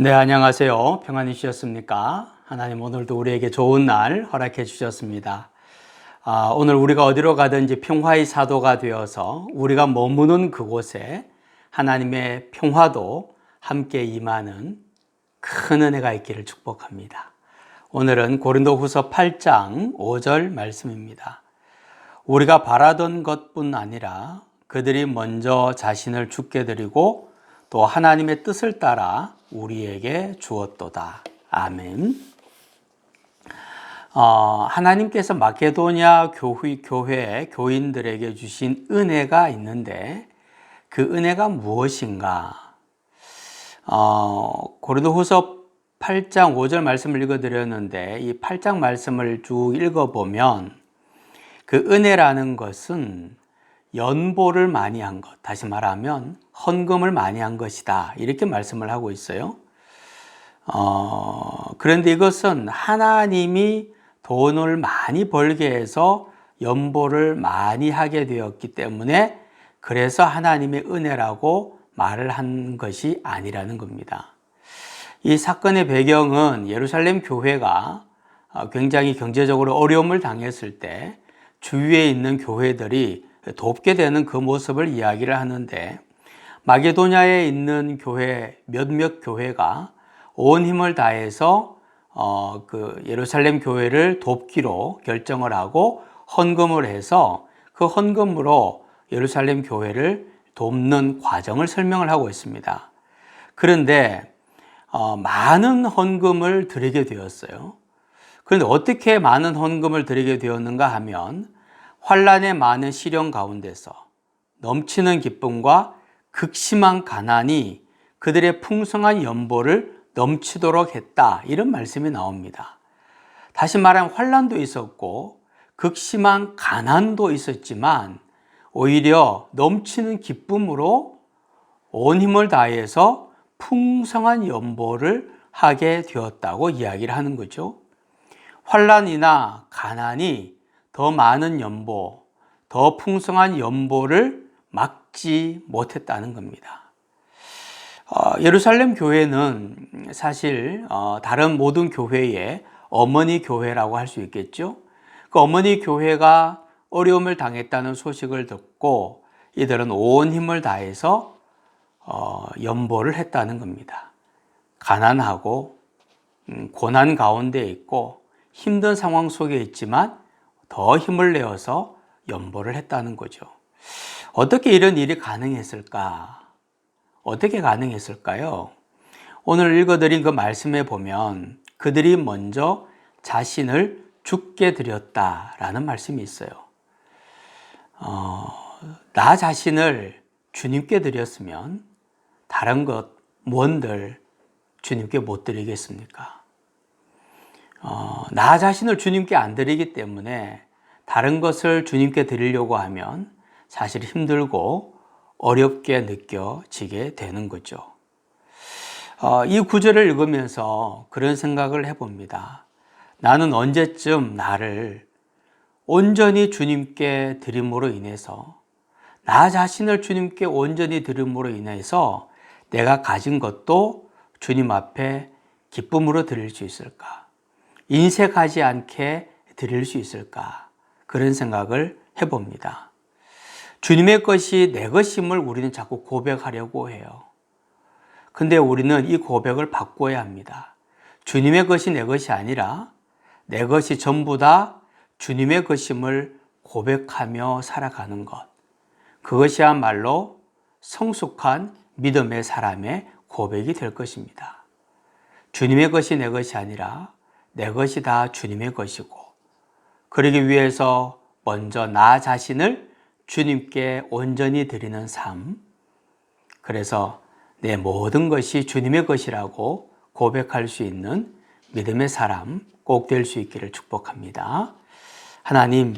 네, 안녕하세요. 평안히 쉬셨습니까? 하나님 오늘도 우리에게 좋은 날 허락해 주셨습니다. 오늘 우리가 어디로 가든지 평화의 사도가 되어서 우리가 머무는 그곳에 하나님의 평화도 함께 임하는 큰 은혜가 있기를 축복합니다. 오늘은 고린도후서 8장 5절 말씀입니다. 우리가 바라던 것뿐 아니라 그들이 먼저 자신을 주께 드리고 또 하나님의 뜻을 따라 우리에게 주었도다. 아멘. 하나님께서 마케도냐 교회 교인들에게 주신 은혜가 있는데 그 은혜가 무엇인가? 고린도후서 8장 5절 말씀을 읽어드렸는데 이 8장 말씀을 쭉 읽어보면 그 은혜라는 것은 연보를 많이 한 것, 다시 말하면 헌금을 많이 한 것이다, 이렇게 말씀을 하고 있어요. 그런데 이것은 하나님이 돈을 많이 벌게 해서 연보를 많이 하게 되었기 때문에 그래서 하나님의 은혜라고 말을 한 것이 아니라는 겁니다. 이 사건의 배경은 예루살렘 교회가 굉장히 경제적으로 어려움을 당했을 때 주위에 있는 교회들이 돕게 되는 그 모습을 이야기를 하는데, 마게도냐에 있는 교회 몇몇 교회가 온 힘을 다해서 그 예루살렘 교회를 돕기로 결정을 하고 헌금을 해서 그 헌금으로 예루살렘 교회를 돕는 과정을 설명을 하고 있습니다. 그런데 많은 헌금을 드리게 되었어요. 그런데 어떻게 많은 헌금을 드리게 되었는가 하면 환난의 많은 시련 가운데서 넘치는 기쁨과 극심한 가난이 그들의 풍성한 연보를 넘치도록 했다, 이런 말씀이 나옵니다. 다시 말하면 환난도 있었고 극심한 가난도 있었지만 오히려 넘치는 기쁨으로 온 힘을 다해서 풍성한 연보를 하게 되었다고 이야기를 하는 거죠. 환난이나 가난이 더 많은 연보, 더 풍성한 연보를 막지 못했다는 겁니다. 예루살렘 교회는 사실 다른 모든 교회의 어머니 교회라고 할 수 있겠죠. 그 어머니 교회가 어려움을 당했다는 소식을 듣고 이들은 온 힘을 다해서 연보를 했다는 겁니다. 가난하고 고난 가운데 있고 힘든 상황 속에 있지만 더 힘을 내어서 연보를 했다는 거죠. 어떻게 이런 일이 가능했을까? 어떻게 가능했을까요? 오늘 읽어드린 그 말씀에 보면 그들이 먼저 자신을 주께 드렸다라는 말씀이 있어요. 나 자신을 주님께 드렸으면 다른 것 뭔들 주님께 못 드리겠습니까? 나 자신을 주님께 안 드리기 때문에 다른 것을 주님께 드리려고 하면 사실 힘들고 어렵게 느껴지게 되는 거죠. 이 구절을 읽으면서 그런 생각을 해봅니다. 나는 언제쯤 나를 온전히 주님께 드림으로 인해서, 나 자신을 주님께 온전히 드림으로 인해서 내가 가진 것도 주님 앞에 기쁨으로 드릴 수 있을까? 인색하지 않게 드릴 수 있을까? 그런 생각을 해봅니다. 주님의 것이 내 것임을 우리는 자꾸 고백하려고 해요. 근데 우리는 이 고백을 바꿔야 합니다. 주님의 것이 내 것이 아니라 내 것이 전부 다 주님의 것임을 고백하며 살아가는 것. 그것이야말로 성숙한 믿음의 사람의 고백이 될 것입니다. 주님의 것이 내 것이 아니라 내 것이 다 주님의 것이고, 그러기 위해서 먼저 나 자신을 주님께 온전히 드리는 삶, 그래서 내 모든 것이 주님의 것이라고 고백할 수 있는 믿음의 사람 꼭 될 수 있기를 축복합니다. 하나님,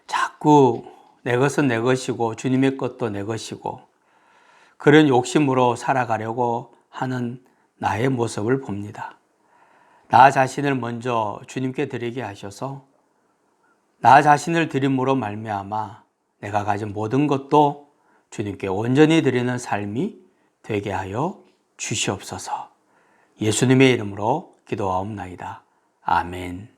자꾸 내 것은 내 것이고 주님의 것도 내 것이고 그런 욕심으로 살아가려고 하는 나의 모습을 봅니다. 나 자신을 먼저 주님께 드리게 하셔서 나 자신을 드림으로 말미암아 내가 가진 모든 것도 주님께 온전히 드리는 삶이 되게 하여 주시옵소서. 예수님의 이름으로 기도하옵나이다. 아멘.